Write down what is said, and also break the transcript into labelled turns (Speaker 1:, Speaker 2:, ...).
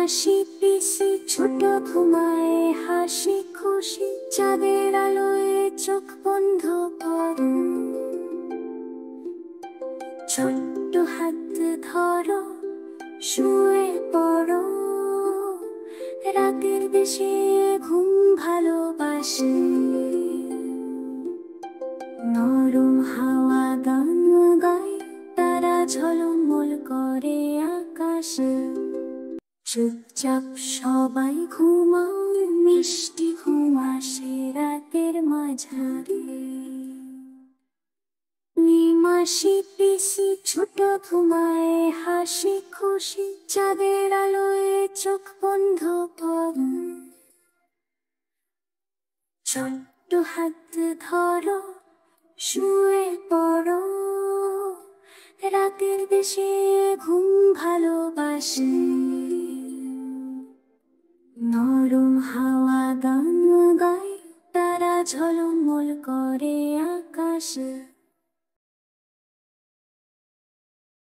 Speaker 1: মাসি পিসি ছোট ঘুমায় হাসি খুশি চাঁদের আলোয় চোখ বন্ধ করো। ছোট্ট হাত ধরো শুয়ে পড়ো, রাতের দেশে ঘুম ভালোবাসে। নরম হাওয়া গান গায়, তারা ঝলমল করে আকাশে। চুপচাপ সবাই ঘুমাও, মিষ্টি ঘুম আসে রাতের মাঝারে। মাসি পিসি ছোট ঘুমায় হাসি খুশি চাঁদের আলোয় চোখ বন্ধ করো। ছোট্ট হাত ধরো শুয়ে পড়ো, রাতের দেশে ঘুম ভালোবাসে। নরম হাওয়া গান গায়, তারা ঝলমল করে আকাশে।